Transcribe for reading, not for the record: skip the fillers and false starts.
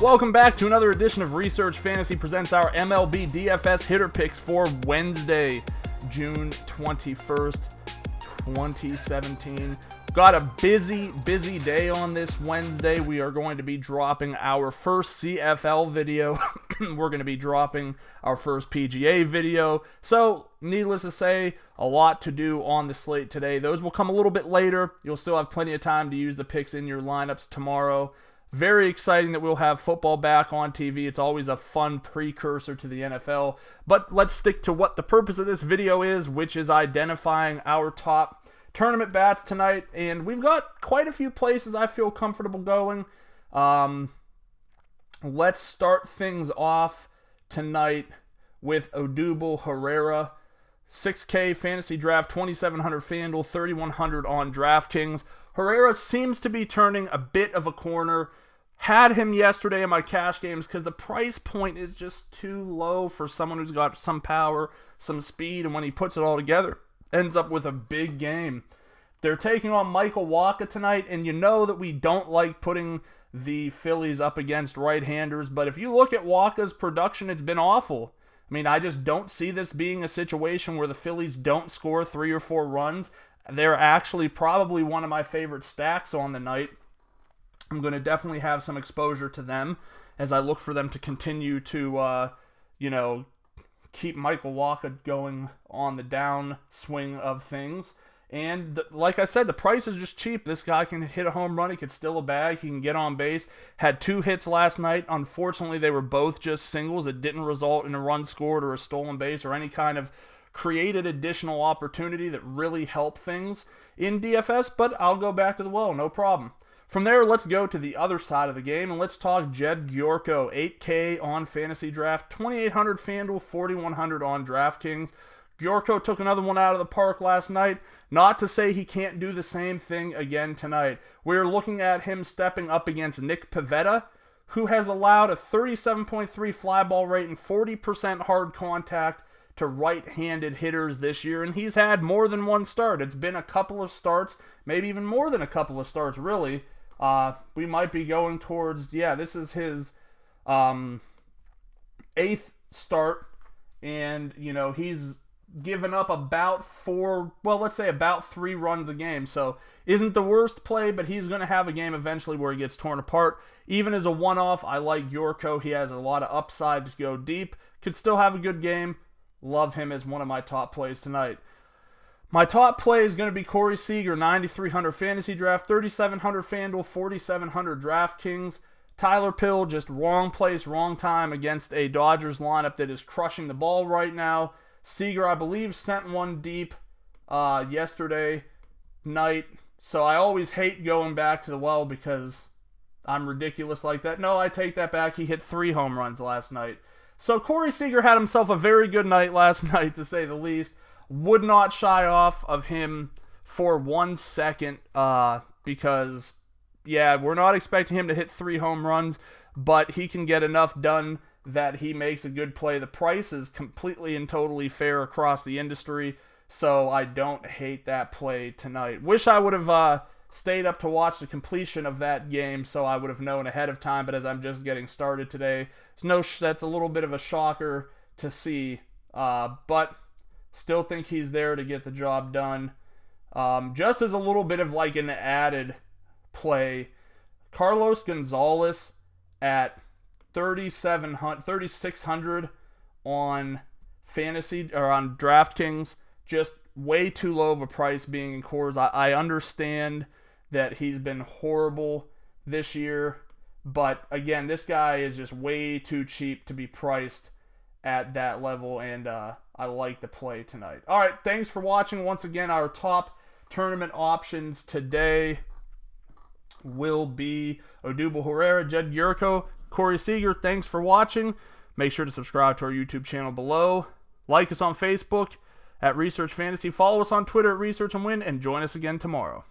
Welcome back to another edition of Research Fantasy presents our MLB DFS hitter picks for Wednesday, June 21st, 2017. Got a busy day on this Wednesday. We are going to be dropping our first CFL video. We're going to be dropping our first PGA video. So, needless to say, a lot to do on the slate today. Those will come a little bit later. You'll still have plenty of time to use the picks in your lineups tomorrow. Very exciting that we'll have football back on TV. It's always a fun precursor to the NFL. But let's stick to what the purpose of this video is, which is identifying our top tournament bats tonight. And we've got quite a few places I feel comfortable going. Let's start things off tonight with Odubel Herrera. 6K fantasy draft, 2,700 FanDuel, 3,100 on DraftKings. Herrera seems to be turning a bit of a corner. Had him yesterday in my cash games because the price point is just too low for someone who's got some power, some speed, and when he puts it all together, ends up with a big game. They're taking on Michael Wacha tonight, and you know that we don't like putting the Phillies up against right-handers, but if you look at Wacha's production, it's been awful. I mean, I just don't see this being a situation where the Phillies don't score 3 or 4 runs. They're actually probably one of my favorite stacks on the night. I'm going to definitely have some exposure to them as I look for them to continue to, keep Michael Wacha going on the downswing of things. And like I said, the price is just cheap. This guy can hit a home run. He could steal a bag. He can get on base. Had 2 hits last night. Unfortunately, they were both just singles. It didn't result in a run scored or a stolen base or any kind of created additional opportunity that really helped things in DFS. But I'll go back to the well, no problem. From there, let's go to the other side of the game, and let's talk Jed Gyorko. 8K on Fantasy Draft, 2,800 FanDuel, 4,100 on DraftKings. Gyorko took another one out of the park last night. Not to say he can't do the same thing again tonight. We're looking at him stepping up against Nick Pivetta, who has allowed a 37.3 fly ball rate and 40% hard contact to right-handed hitters this year, and he's had more than one start. It's been a couple of starts, maybe even more than a couple of starts, really. We might be going towards, this is his 8th start, and, he's given up about 3 runs a game, so isn't the worst play, but he's going to have a game eventually where he gets torn apart. Even as a one-off, I like Gyorko. He has a lot of upside to go deep. Could still have a good game. Love him as one of my top plays tonight. My top play is going to be Corey Seager, 9,300 Fantasy Draft, 3,700 FanDuel, 4,700 DraftKings. Tyler Pill, just wrong place, wrong time against a Dodgers lineup that is crushing the ball right now. Seager, I believe, sent one deep yesterday night, so I always hate going back to the well because I'm ridiculous like that. No, I take that back. He hit 3 home runs last night. So Corey Seager had himself a very good night last night, to say the least. Would not shy off of him for 1 second because, we're not expecting him to hit 3 home runs, but he can get enough done that he makes a good play. The price is completely and totally fair across the industry, so I don't hate that play tonight. Wish I would have stayed up to watch the completion of that game so I would have known ahead of time, but as I'm just getting started today, that's a little bit of a shocker to see, but still think he's there to get the job done. Just as a little bit of like an added play, Carlos Gonzalez at 3,600 on fantasy or on DraftKings, just way too low of a price being in Coors. I understand that he's been horrible this year, but again, this guy is just way too cheap to be priced at that level, and I like the play tonight. All right, thanks for watching. Once again, our top tournament options today will be Odubel Herrera, Jed Gyorko, Corey Seager. Thanks for watching. Make sure to subscribe to our YouTube channel below. Like us on Facebook at Research Fantasy. Follow us on Twitter at Research and Win, and join us again tomorrow.